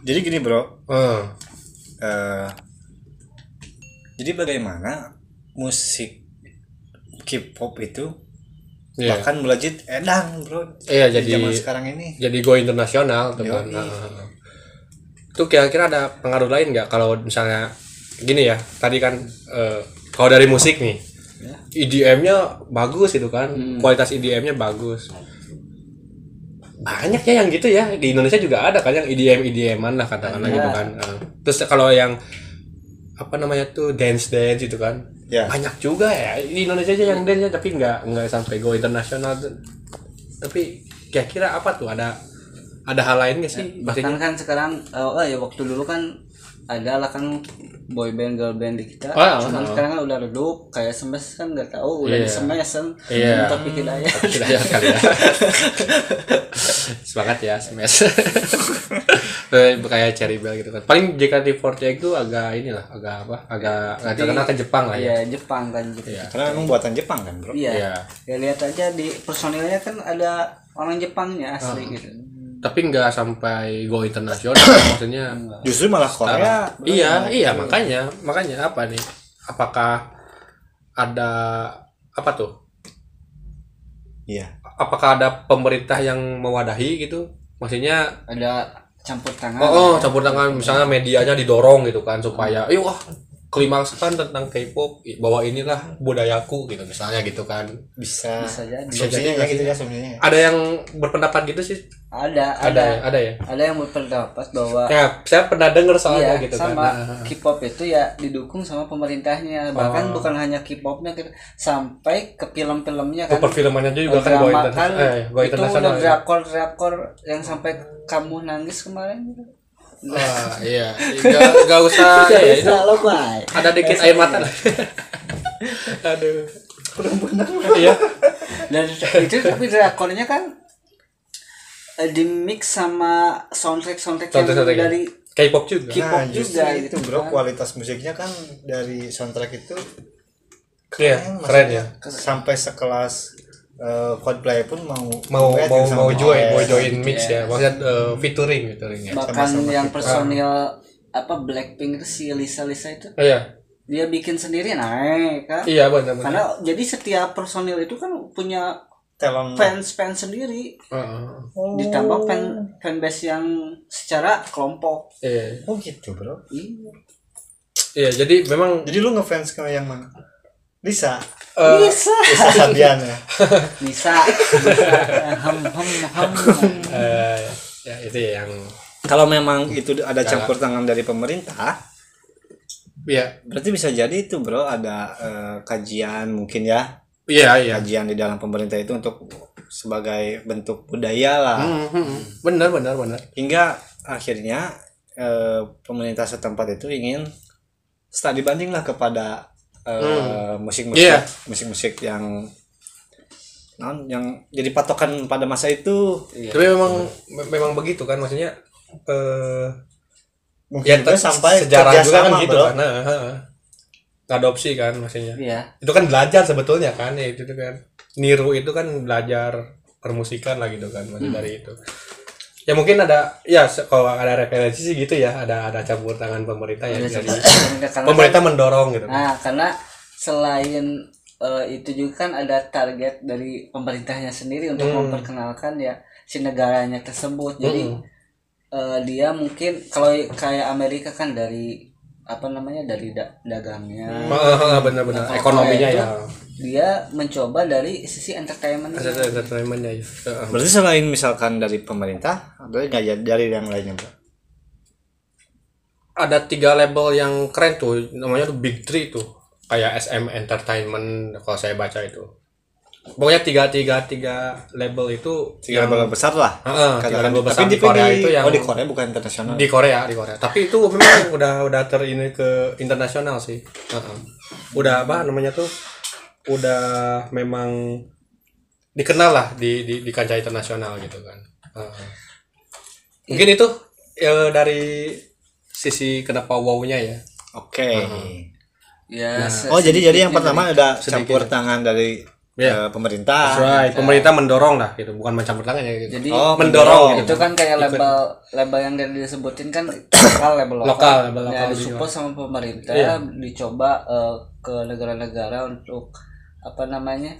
Jadi gini bro, jadi bagaimana musik K-pop itu bahkan melejit edang bro, jadi zaman sekarang ini. Jadi go internasional tuh kan. Itu kira-kira ada pengaruh lain nggak kalau misalnya gini ya, tadi kan kalau dari musik nih, EDM-nya bagus gitu kan, kualitas EDM-nya bagus. Banyak ya yang gitu ya, di Indonesia juga ada kan yang EDM-an lah katakanlah gitu kan. Terus kalau yang apa namanya tuh dance itu kan, banyak juga ya di Indonesia aja yang dance tapi nggak sampai go internasional tuh. Tapi kira-kira apa tuh, ada hal lain nggak sih? Bahkan kan sekarang ya waktu dulu kan ada lah kan boy band girl band di kita, cuman sekarang kan udah redup, kayak Smash kan nggak tahu udah di Smash kan, tapi tidak kali ya. Semangat ya Smash. Kayak Cherry Bell gitu kan. Paling JKT48 itu agak terkenal ke Jepang lah ya. Iya, Jepang kan gitu. Ya, karena memang buatan Jepang kan, bro. Iya. Ya lihat aja di personilnya kan ada orang Jepangnya asli gitu. Tapi nggak sampai go internasional maksudnya. Justru malah Korea. Iya, makanya apa nih? Apakah ada apa tuh? Iya. Apakah ada pemerintah yang mewadahi gitu? Maksudnya ada campur tangan. Campur tangan, misalnya medianya didorong gitu kan supaya klimaks kan tentang K-pop, bahwa inilah budayaku gitu misalnya gitu kan. Bisa jadi gitu ya sebenarnya. Ada yang berpendapat gitu sih? Ada ya. Ada yang berpendapat bahwa saya pernah dengar soalnya gitu sama kan. K-pop itu ya didukung sama pemerintahnya, bahkan bukan hanya K-popnya sampai ke film-filmnya kan. Perfilmannya juga kan go internasional. Itu drakor yang sampai kamu nangis kemarin gitu. Wah, iya. Gak usah ya itu. Ada dikit air mata. Aduh. Benar. Iya. Dan itu tapi drakornya kan di mix sama soundtrack dari K-pop juga. K-pop juga itu bro, kualitas musiknya kan dari soundtrack itu keren ya. Sampai sekelas Coldplay pun mau join mix ya, maksudnya featuring ya. Bahkan sama yang personil Blackpink itu si Lisa itu dia bikin sendiri naik kan. Iya benar. Karena jadi setiap personil itu kan punya fans sendiri. Ditambah fanbase yang secara kelompok. Oh gitu bro. Iya, jadi memang. Jadi lu ngefans ke yang mana? Lisa Sabian ya. Lisa. Ya itu yang. Kalau memang itu ada campur tangan dari pemerintah, berarti bisa jadi itu bro, ada kajian mungkin ya. Iya. Kajian di dalam pemerintah itu untuk sebagai bentuk budaya lah. Benar. Hingga akhirnya pemerintah setempat itu ingin studi banding lah kepada musik-musik yang jadi patokan pada masa itu. Tapi memang begitu kan, maksudnya mungkin sampai sejarah juga kan gitu kan. Adopsi kan maksudnya. Itu kan belajar sebetulnya kan, ya itu kan. Niru itu kan belajar permusikan lah gitu kan, maksud dari itu. Ya mungkin ada kalau ada referensi sih gitu ya, ada campur tangan pemerintah ya, jadi pemerintah mendorong gitu. Nah, karena selain itu juga kan ada target dari pemerintahnya sendiri untuk memperkenalkan ya si negaranya tersebut. Jadi dia mungkin kalau kayak Amerika kan dari dari dagangnya. Benar-benar ekonominya ya. Dia mencoba dari sisi entertainmentnya ya. Berarti selain misalkan dari pemerintah, ada nggak dari yang lainnya bro? Ada 3 label yang keren tuh, namanya tuh Big 3 tuh, kayak SM Entertainment kalau saya baca itu. Pokoknya tiga label itu 3 label besar lah. 3 label besar di Korea itu yang di Korea bukan internasional. Di Korea. Tapi itu memang udah ini ke internasional sih. Udah namanya tuh udah memang dikenal lah di kancah internasional gitu kan. Mungkin itu dari sisi kenapa wow-nya ya. Oke. Ya. Jadi yang pertama ada campur tangan dari pemerintah. Right. Pemerintah mendorong lah gitu, bukan mencampur tangan ya gitu. Jadi mendorong gitu. Itu kan kayak label yang dari disebutin kan lokal ya, disupport sama pemerintah, dicoba ke negara-negara untuk apa namanya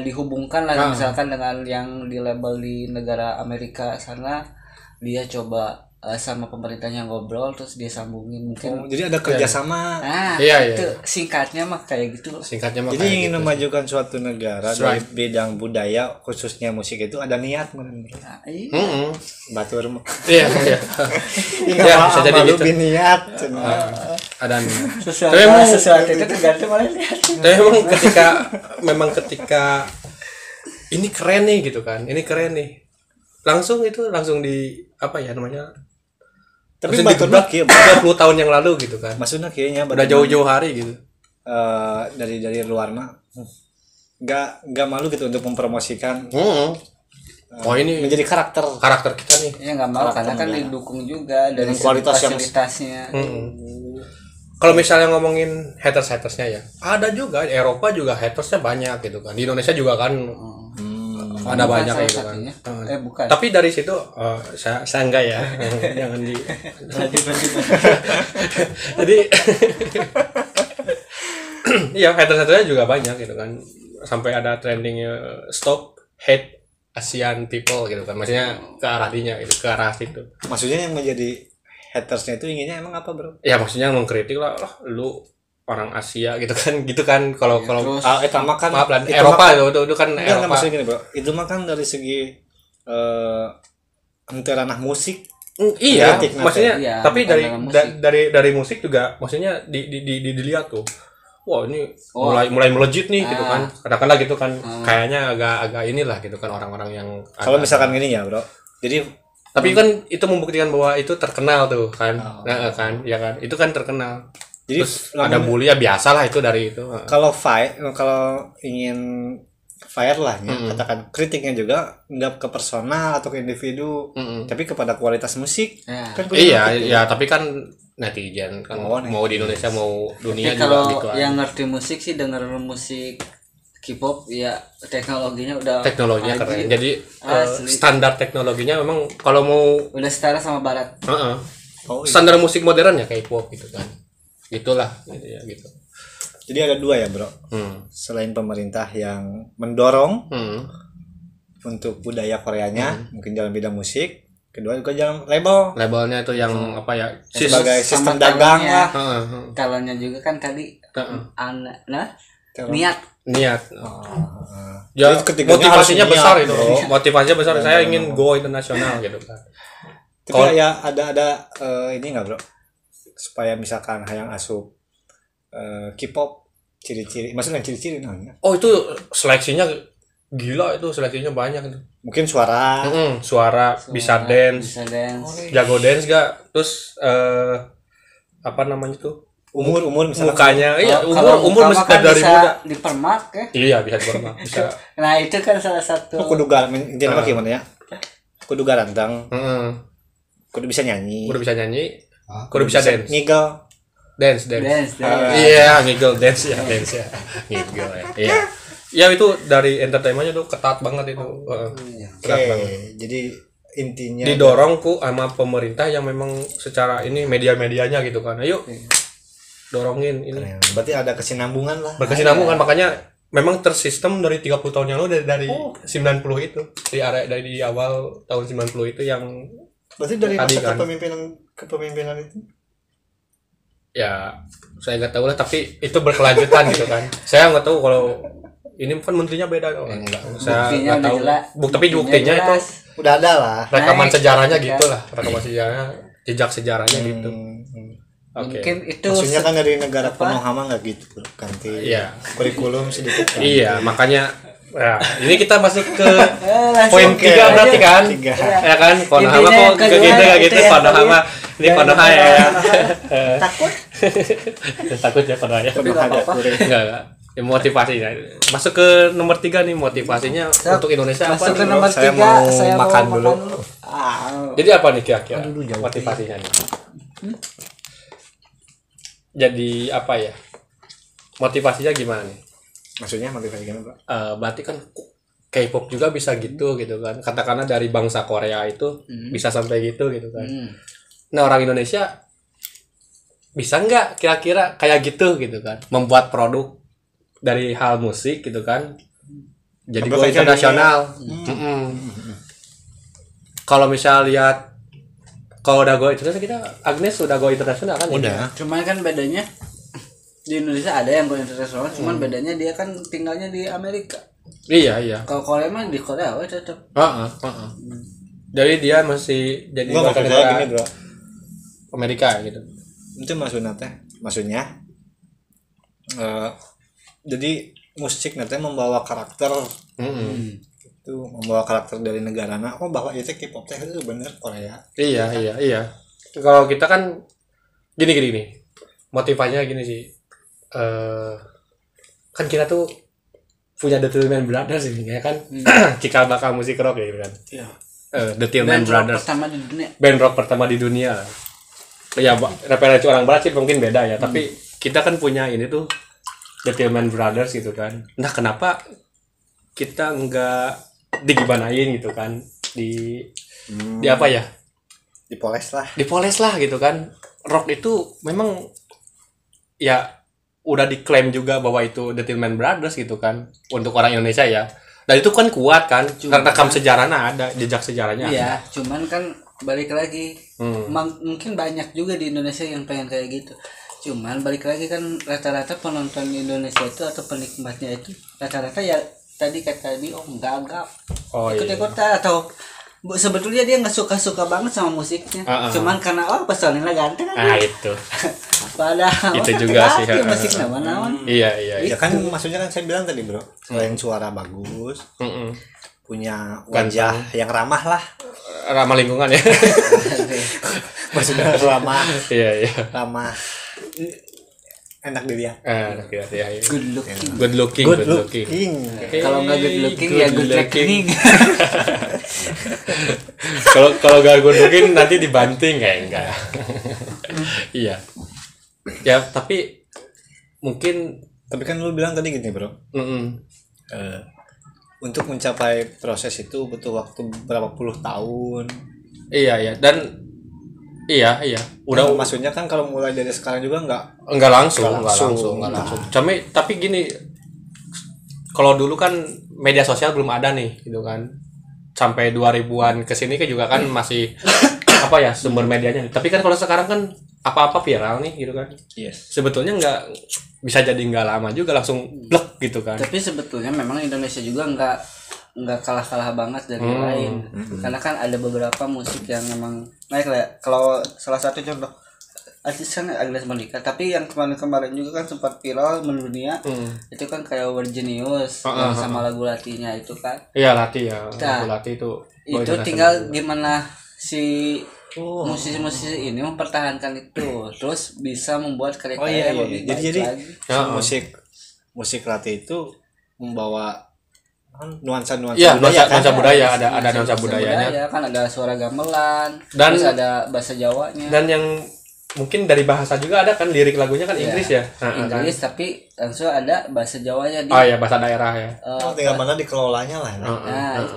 dihubungkan lah misalkan dengan yang di label di negara Amerika sana, dia coba sama pemerintahnya ngobrol terus dia sambungin mungkin. Jadi ada kerjasama. Itu singkatnya mah kayak gitu. Jadi ingin memajukan suatu negara dari bidang budaya khususnya musik itu ada niat menurut. Batur. Iya. Bisa jadi gitu. Niat. Ada sesuatu itu tergantung oleh niat. Tapi ketika ini keren nih gitu kan. Ini keren nih. Langsung di apa ya namanya? Tapi baturnya kieu 30 tahun yang lalu gitu kan. Maksudnya kayaknya udah jauh-jauh hari gitu. Dari luar mah enggak malu gitu untuk mempromosikan. Ini menjadi karakter kita nih. Ya enggak malu karena kan didukung juga dari kualitas fasilitasnya. Kalau misalnya ngomongin hatersnya ya, ada juga di Eropa juga hatersnya banyak gitu kan. Di Indonesia juga kan ada banyak gitu kan. Bukan. Tapi dari situ saya enggak ya. Jangan di. Jadi iya hatersnya juga banyak gitu kan. Sampai ada trendingnya stop hate Asian people gitu kan. Maksudnya ke arah dinya gitu, ke arah situ. Maksudnya yang menjadi hatersnya itu inginnya emang apa, bro? Ya maksudnya mengkritik lah lu orang Asia gitu kan kalau kan Eropa itu kan Eropa. Maksudnya gini, bro, itu mah kan dari segi ranah musik. Iya, maksudnya iya, tapi dari musik juga maksudnya dilihat tuh. Wah, ini mulai melejit nih gitu kan. Katakanlah gitu kan. Kayaknya agak inilah gitu kan orang-orang yang kalau misalkan gini ya, bro. Jadi tapi kan itu membuktikan bahwa itu terkenal tuh kan. Kan, ya kan. Itu kan terkenal. Jadi terus ada bully ya biasalah itu dari itu. Kalau ingin fire lah ya, katakan kritiknya juga nggak ke personal atau ke individu, tapi kepada kualitas musik. Kan iya, tapi kan netizen kan mau di Indonesia mau dunia juga. Kalau gitu yang ngerti musik sih denger musik K-pop ya teknologinya keren. Jadi standar teknologinya memang kalau mau udah setara sama barat. Standar musik modern ya K-pop gitu kan. Gitulah gitu. Jadi ada dua ya, bro. Selain pemerintah yang mendorong untuk budaya Koreanya, mungkin dalam bidang musik, kedua juga dalam labelnya itu yang apa ya, sebagai sistem dagang lah. Talonnya juga kan tadi niat. Ya, motivasinya besar itu. Motivasinya besar. Saya ingin go internasional gitu kan. Tapi ya ada ini enggak, bro? Supaya misalkan hayang asup K-pop, ciri-ciri, maksudnya ciri-ciri namanya. Oh, itu seleksinya gila, itu seleksinya banyak itu. Mungkin suara bisa dance. Jago dance gak? Terus apa namanya tuh? Umur misalnya mukanya. Umur mesti kan dari muda. Dipermak ya? Iya, bisa dipermak. Bisa. Nah, itu kan salah satu. Kudu intinya gimana ya? Kudu garantang. Kudu bisa nyanyi. Kudu bisa dance. Ngigel. Dance. Iya, ngigel dance ya. Ngigel ya. Iya. Ya itu dari entertainmentnya tuh ketat banget itu. Ketat banget. Jadi intinya didorong sama pemerintah yang memang secara ini media-medianya gitu kan. Ayo dorongin ini. Berarti ada kesinambungan lah. Berkesinambungan, makanya memang tersistem dari 30 tahun yang lalu dari 90 itu. Dari awal tahun 90 itu yang berarti dari masa kepemimpinan itu? Ya, saya nggak tahu lah, tapi itu berkelanjutan gitu kan. Saya nggak tahu kalau ini kan menterinya beda. Enggak, saya nggak tahu. Tapi buktinya itu udah ada lah. Rekaman sejarahnya gitu lah. Rekaman sejarahnya, jejak sejarahnya gitu. Mungkin itu maksudnya kan dari negara penuh hama nggak gitu, ganti kurikulum sedikit kan. Iya, makanya ini kita masuk ke poin 3 berarti kan? Ya kan, Konohama kok gitu Konohama. Ini Konoha ya. Takut ya Konoha ya. Enggak. Ya, motivasinya. Masuk ke nomor 3 nih, motivasinya untuk Indonesia apa nih? Saya mau makan dulu. Jadi apa nih kira-kira motivasinya nih? Jadi apa ya? Motivasinya gimana nih? Maksudnya motivasi gimana, Bro? Berarti kan K-pop juga bisa gitu kan. Katakanlah dari bangsa Korea itu bisa sampai gitu kan. Nah, orang Indonesia bisa nggak kira-kira kayak gitu kan, membuat produk dari hal musik gitu kan, jadi go internasional. Kalau misal lihat, kalau udah go internasional, kita Agnes udah go internasional kan? Udah. Cuman kan bedanya di Indonesia ada yang go internasional, cuman bedanya dia kan tinggalnya di Amerika. Iya. Kalau Korea mah di Korea tetap. Jadi dia masih jadi warga negara gini, Bro. Amerika gitu. Itu maksudnya jadi musik nanti membawa karakter. Itu membawa karakter dari negara. Nah, bahwa itu K-pop itu bener Korea. Iya. Kalau kita kan gini. Motivasinya gini sih. Kan kita tuh punya The Tillman Brothers ini ya kan. Cikal bakal musik rock ya kan. Iya. The Tillman Brothers. Band rock pertama di dunia. Ya, referensi orang barat sih mungkin beda ya, tapi kita kan punya ini tuh The Tillman Brothers gitu kan. Nah, kenapa kita enggak digimanain gitu kan? Di apa ya? Dipoles lah gitu kan. Rock itu memang ya udah diklaim juga bahwa itu The Tillman Brothers gitu kan untuk orang Indonesia ya. Dan itu kan kuat kan, rekam sejarahnya ada, jejak sejarahnya. Iya, cuman kan balik lagi, mungkin banyak juga di Indonesia yang pengen kayak gitu. Cuman balik lagi kan rata-rata penonton Indonesia itu atau penikmatnya itu rata-rata ya tadi kata dia enggak ikut-ikutan atau sebetulnya dia nggak suka banget sama musiknya, cuman karena personilnya ganteng kan. Itu. Padahal itu juga sih musiknya mana. Iya. Ya kan maksudnya kan saya bilang tadi, Bro, selain suara bagus, punya wajah yang ramah lingkungan ya. Maksudnya ramah. Iya. Ramah. Enak dilihat. Ya. Good looking. Kalau nggak good looking ya good reckoning. Kalau nggak good looking nanti dibanting kayak enggak. Iya. Ya tapi kan lu bilang tadi gini, Bro. Untuk mencapai proses itu butuh waktu berapa puluh tahun. Iya. Dan Iya. Udah maksudnya kan kalau mulai dari sekarang juga enggak langsung. Tapi gini, kalau dulu kan media sosial belum ada nih gitu kan. Sampai 2000-an ke sini kan juga kan masih sumber medianya. Tapi kan kalau sekarang kan apa-apa viral nih gitu kan. Yes. Sebetulnya bisa jadi enggak lama juga langsung blek gitu kan. Tapi sebetulnya memang Indonesia juga enggak kalah banget dari yang lain. Karena kan ada beberapa musik yang memang naik lah. Kalau salah satu contoh artisnya Agnes Monica, tapi yang kemarin juga kan sempat viral mendunia. Itu kan kayak Virginius yang sama lagu Latinya itu kan. Iya, Lati ya. Lagu Lati itu tinggal gimana si musisi-musisi ini mempertahankan itu terus bisa membuat karya-karya yang lebih baik lagi. Musik Lati itu membawa nuansa budaya, ada nuansa budayanya kan, ada suara gamelan dan terus ada bahasa Jawanya, dan yang mungkin dari bahasa juga ada kan, lirik lagunya kan Inggris ya Inggris kan. Tapi langsung ada bahasa Jawanya bahasa daerah ya. Tinggal mana dikelolanya lah.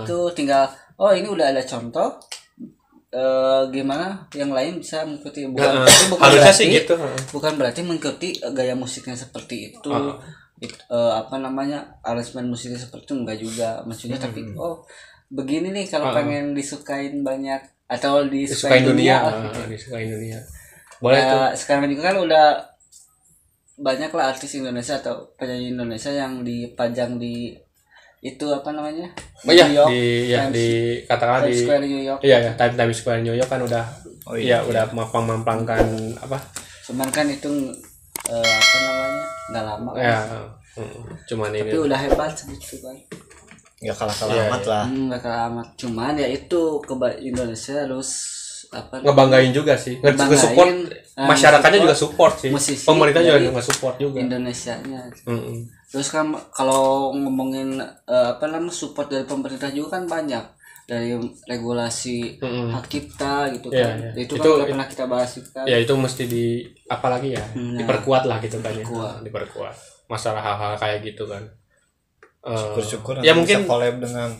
Itu tinggal ini udah ada contoh gimana yang lain bisa mengikuti, bukan harusnya sih gitu. Bukan berarti mengikuti gaya musiknya seperti itu. Arrangement musiknya seperti itu enggak juga maksudnya. Tapi begini nih kalau pengen disukain banyak atau disukain dunia. Disukain dunia boleh tuh. Sekarang juga kan udah banyak lah artis Indonesia atau penyanyi Indonesia yang dipajang di itu New York, di katakanlah Times Square New York. Iya, Times Square New York kan udah udah mampang-mampangkan Cuman kan itu nggak lama cuman tapi ini udah hebat segitu kan, nggak kalah amat lah. Nggak kalah amat, cuman ya itu Indonesia harus ngebanggain juga sih, support masyarakatnya juga support sih, pemerintah juga support juga Indonesianya. Terus kan kalau ngomongin support dari pemerintah juga kan banyak, dari regulasi hak cipta gitu kan. Itu kan udah pernah kita bahas juga. Ya itu mesti diperkuat lah gitu kan. Diperkuat masalah hal-hal kayak gitu kan. syukur-syukur ya mungkin bisa collab dengan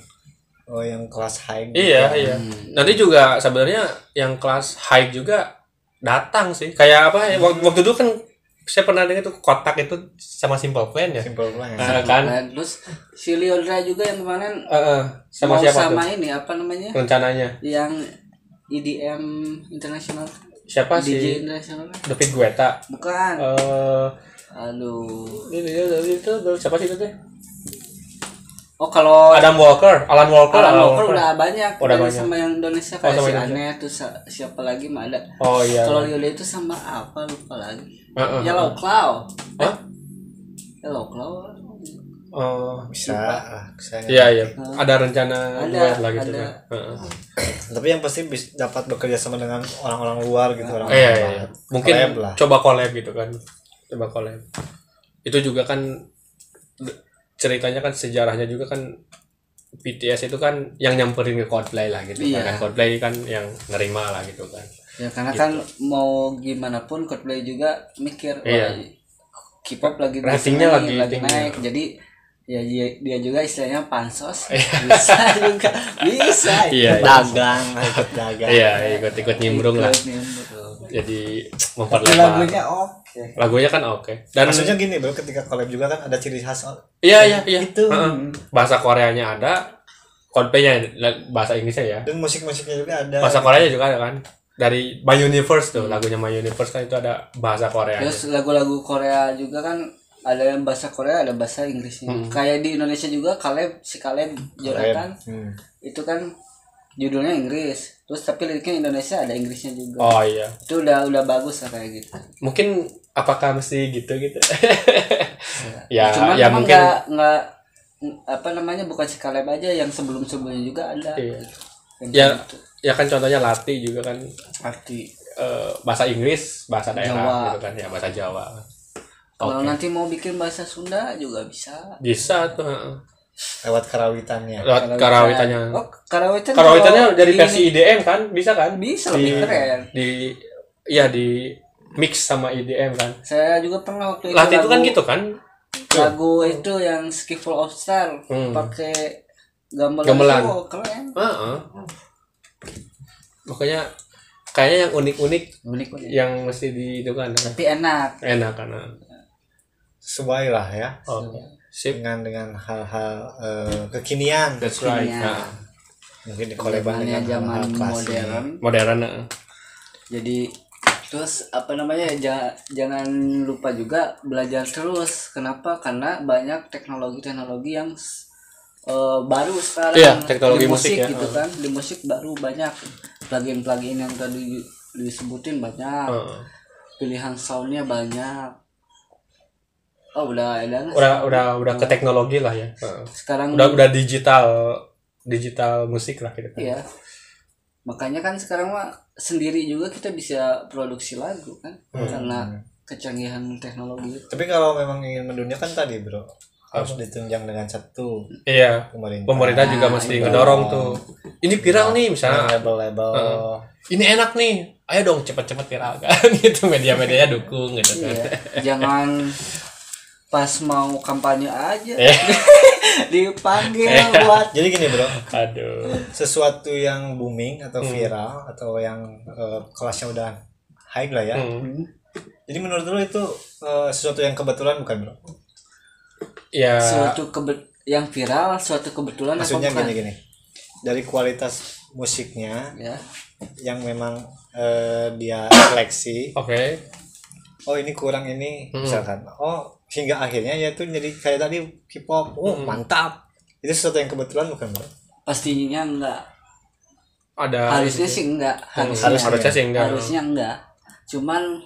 yang kelas high gitu. Iya. Nanti juga sebenarnya yang kelas high juga datang sih. Kayak apa ya? Waktu dulu kan saya pernah dengar tuh Kotak itu sama Simple Plan ya. Simple Plan. Kan. Terus si Lyodra juga yang kemarin sama siapa sama tuh? ini apa namanya? Rencananya. Yang EDM internasional. Siapa DJ sih? internasional. David Guetta. Bukan. Aduh. Itu siapa sih itu teh? Oh kalau Alan Walker udah banyak. Udah banyak. Sama yang Indonesia kayak si Aneh tuh siapa lagi mah ada. Oh iya. Kalau Lyodra itu sama apa lupa lagi. Yellow Claw. Yellow Claw. Bisa. Iya. Ada rencana buat lagi tuh. Tapi yang pasti dapat bekerja sama dengan orang-orang luar gitu, orang. Iya. Mungkin coba collab gitu kan. Coba collab. Itu juga kan ceritanya kan sejarahnya juga kan BTS itu kan yang nyamperin ke Coldplay lah gitu kan. Coldplay kan yang nerima lah gitu kan. Ya karena gitu. Kan mau gimana pun Coldplay juga mikir K-pop lagi ratingnya lagi naik. Jadi ya dia juga istilahnya pansos bisa juga bisa dagang. Ikut nyimbrung lah. Jadi memperlebar lagunya kan oke. Dan maksudnya gini bro, ketika collab juga kan ada ciri khas. Iya itu bahasa Koreanya ada, Coldplay-nya bahasa Inggrisnya ya, dan musik-musiknya juga ada, bahasa Koreanya juga ada kan, dari My Universe tuh lagunya My Universe kan itu ada bahasa Korea. Terus lagu-lagu Korea juga kan ada yang bahasa Korea, ada bahasa Inggrisnya. Kayak di Indonesia juga si Caleb Jonathan itu kan judulnya Inggris, terus tapi liriknya Indonesia ada Inggrisnya juga. Oh iya. Itu udah bagus lah kayak gitu. Mungkin apakah mesti gitu? Ya, cuman ya mungkin nggak apa namanya, bukan si Caleb aja, yang sebelumnya juga ada. Iya. Gitu. Ya kan contohnya Lati juga kan. Lati. Bahasa Inggris, bahasa daerah Jawa. gitu kan ya, bahasa Jawa. Kalau nanti mau bikin bahasa Sunda juga bisa. Bisa tuh. Lewat karawitannya. Oh, karawitannya dari versi IDM kan, bisa kan? Bisa, lebih keren. Di mix sama IDM kan. Saya juga pernah waktu itu. Lati itu kan gitu kan? Lagu itu yang Skillful of Star pakai gamelan. Oh, keren. Makanya kayaknya yang unik-unik yang mesti itu kan. Tapi enak kan. Sesuai lah ya. Dengan hal-hal kekinian. That's right. Mungkin dikoleban dengan zaman modern. Jadi terus apa namanya, jangan lupa juga belajar terus. Kenapa? Karena banyak teknologi yang baru sekarang. Iya, teknologi musik ya. Gitu kan. Di musik baru banyak plugin yang tadi disebutin banyak. Pilihan soundnya banyak. Oh udah ke teknologi lah ya. Sekarang udah digital musik lah gitu kan. Iya. Makanya kan sekarang mah sendiri juga kita bisa produksi lagu kan, karena kecanggihan teknologi. Tapi kalau memang ingin mendunia kan tadi bro, harus ditunjang dengan satu. Iya. Pemerintah juga mesti ngedorong tuh. Ini viral nih misalnya. Label. Ini enak nih. Ayo dong cepet-cepet viral kan. Gitu, media-medianya dukung gitu kan. Iya. Jangan pas mau kampanye aja dipanggil buat. Jadi gini bro, sesuatu yang booming atau viral atau yang kelasnya udah high lah ya. Jadi menurut lu itu sesuatu yang kebetulan bukan bro? Ya. Yang viral suatu kebetulan. Maksudnya gini, dari kualitas musiknya ya, yang memang dia seleksi. Oh ini kurang ini misalkan. Hingga akhirnya ya itu jadi kayak tadi K-pop. Mantap. Itu sesuatu yang kebetulan bukan bro? Pastinya enggak. Harusnya sih enggak. Harusnya enggak. Cuman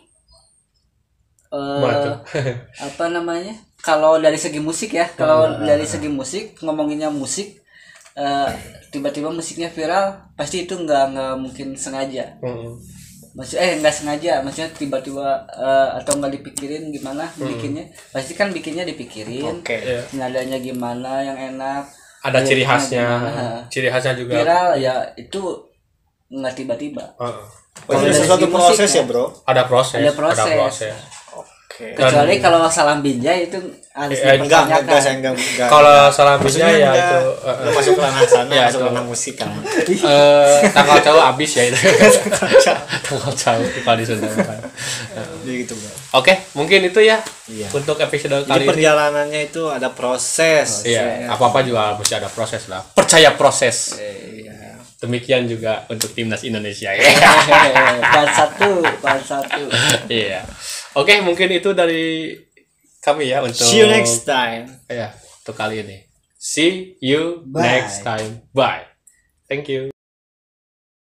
apa namanya? Kalau dari segi musik ya, dari segi musik, ngomonginnya musik, tiba-tiba musiknya viral, pasti itu enggak mungkin sengaja. Enggak sengaja, maksudnya tiba-tiba atau enggak dipikirin gimana bikinnya. Pasti kan bikinnya dipikirin. Nadanya gimana yang enak. Ada ciri khasnya. Ciri khasnya juga. Viral ya itu enggak tiba-tiba. Itu sesuatu proses ya, bro. Ada proses. Kecuali kalau salam binjai itu harus enggak. Kalau salam binjai ya itu masuk ranah sana, ya, masuk ranah musik kan. Tanggal cowok habis ya itu. Tanggal cowok kalau di Sunda kan. Gitu, Bro. Oke, mungkin itu ya. Iya. Untuk episode kali ini. Perjalanannya itu ada proses. Iya, apa-apa juga mesti ada proses lah. Percaya proses. Iya. Demikian juga untuk timnas Indonesia ya. Part 1. Iya. Oke, mungkin itu dari kami ya untuk see you next time. Ya, untuk kali ini. See you next time. Bye. Thank you.